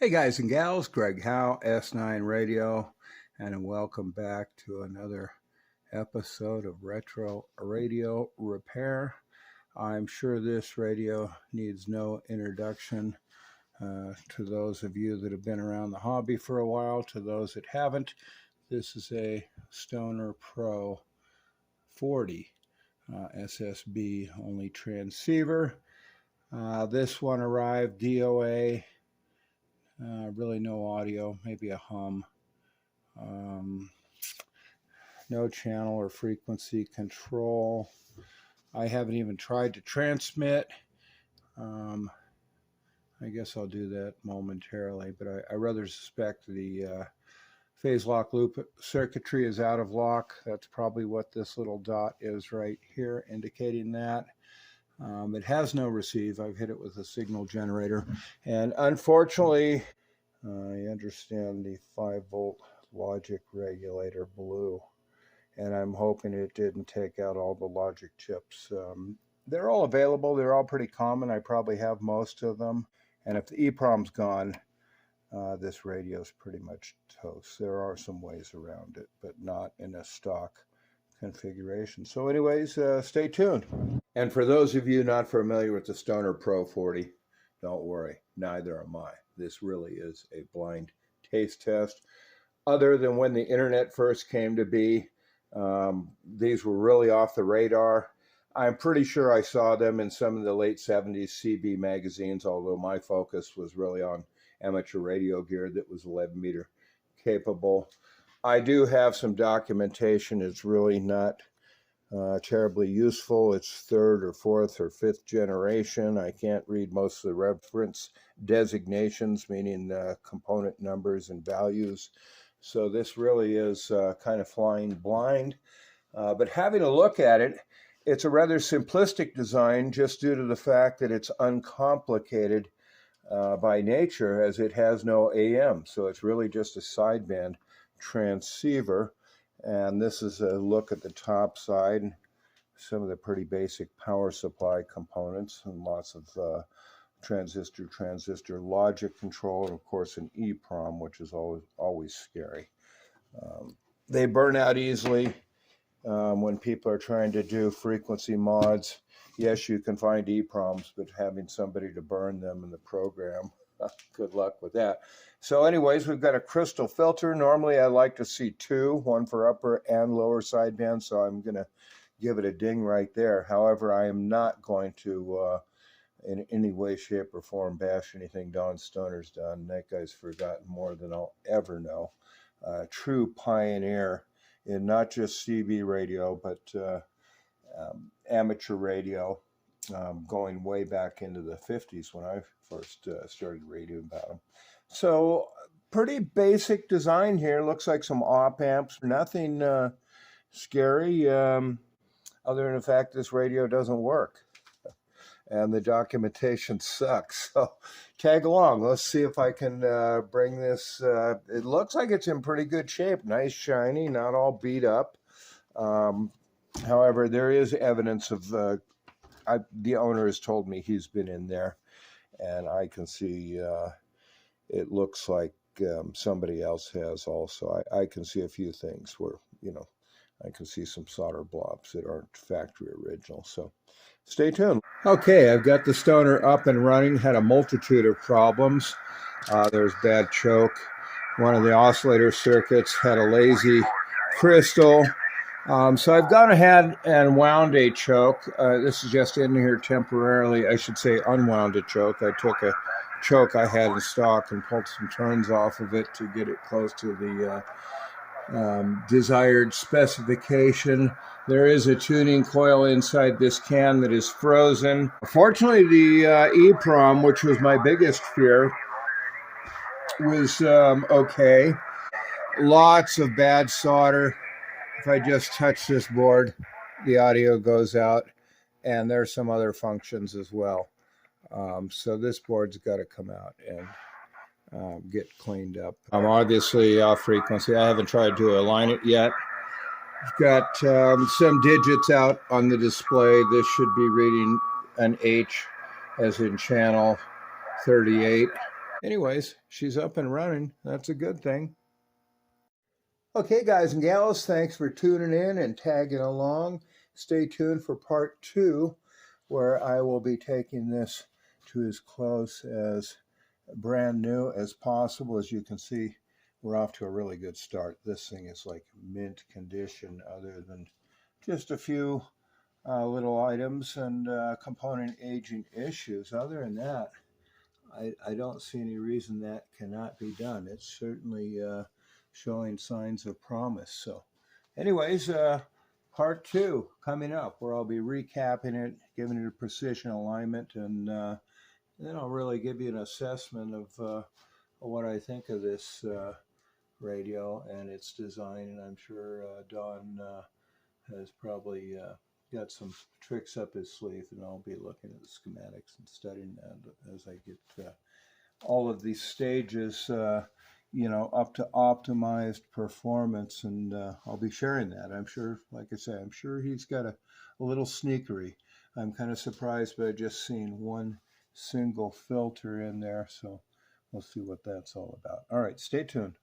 Hey guys and gals, Greg Howe, S9 Radio, and welcome back to another episode of Retro Radio Repair. I'm sure this radio needs no introduction to those of you that have been around the hobby for a while. To those that haven't, this is a Stoner Pro 40 SSB only transceiver. This one arrived DOA. Really no audio, maybe a hum. No channel or frequency control. I haven't even tried to transmit. I guess I'll do that momentarily, but I rather suspect the phase lock loop circuitry is out of lock. That's probably what this little dot is right here, indicating that. It has no receive. I've hit it with a signal generator. And unfortunately, I understand the 5-volt logic regulator blew. And I'm hoping it didn't take out all the logic chips. They're all available. They're all pretty common. I probably have most of them. And if the EEPROM's gone, this radio's pretty much toast. There are some ways around it, but not in a stock configuration. So anyways, stay tuned. And for those of you not familiar with the Stoner Pro 40, don't worry, neither am I. This really is a blind taste test. Other than when the internet first came to be, these were really off the radar. I'm pretty sure I saw them in some of the late 70s CB magazines, although my focus was really on amateur radio gear that was 11 meter capable. I do have some documentation. It's really not terribly useful. It's third or fourth or fifth generation. I can't read most of the reference designations, meaning component numbers and values. So this really is kind of flying blind. But having a look at it, it's a rather simplistic design just due to the fact that it's uncomplicated by nature, as it has no AM. So it's really just a sideband transceiver. And this is a look at the top side, some of the pretty basic power supply components, and lots of transistor logic control, and of course an EEPROM, which is always scary. They burn out easily when people are trying to do frequency mods. Yes, you can find EEPROMs, but having somebody to burn them in the program, good luck with that. So anyways, we've got a crystal filter. Normally I like to see two, one for upper and lower sideband, so I'm going to give it a ding right there. However, I am not going to in any way, shape, or form bash anything Don Stoner's done. That guy's forgotten more than I'll ever know. True pioneer in not just CB radio, but amateur radio, going way back into the 50s when I first started reading about them. So pretty basic design here. Looks like some op amps. Nothing scary, other than the fact this radio doesn't work. And the documentation sucks. So tag along. Let's see if I can bring this. It looks like it's in pretty good shape. Nice, shiny, not all beat up. However, there is evidence of, the owner has told me he's been in there. And I can see it looks like somebody else has also. I can see a few things where, I can see some solder blobs that aren't factory original. So stay tuned. Okay, I've got the Stoner up and running. Had a multitude of problems. There's bad choke. One of the oscillator circuits had a lazy crystal. So I've gone ahead and wound a choke. This is just in here temporarily. I should say unwound a choke. I took a choke I had in stock and pulled some turns off of it to get it close to the desired specification. There is a tuning coil inside this can that is frozen. Fortunately, the EEPROM, which was my biggest fear, was okay. Lots of bad solder. If I just touch this board, the audio goes out, and there's some other functions as well. So this board's got to come out and get cleaned up. I'm obviously off frequency. I haven't tried to align it yet. I've got some digits out on the display. This should be reading an H as in channel 38. Anyways, she's up and running. That's a good thing. Okay, guys and gals, thanks for tuning in and tagging along. Stay tuned for part 2, where I will be taking this to as close as brand new as possible. As you can see, we're off to a really good start. This thing is like mint condition, other than just a few little items and component aging issues. Other than that, I don't see any reason that cannot be done. It's certainly showing signs of promise. So anyways, part 2 coming up, where I'll be recapping it, giving it a precision alignment, and then I'll really give you an assessment of what I think of this radio and its design. And I'm sure Don has probably got some tricks up his sleeve, and I'll be looking at the schematics and studying that as I get all of these stages, up to optimized performance, and I'll be sharing that. I'm sure, like I say, I'm sure he's got a little sneakery. I'm kind of surprised by just seeing one single filter in there, so we'll see what that's all about. All right, stay tuned.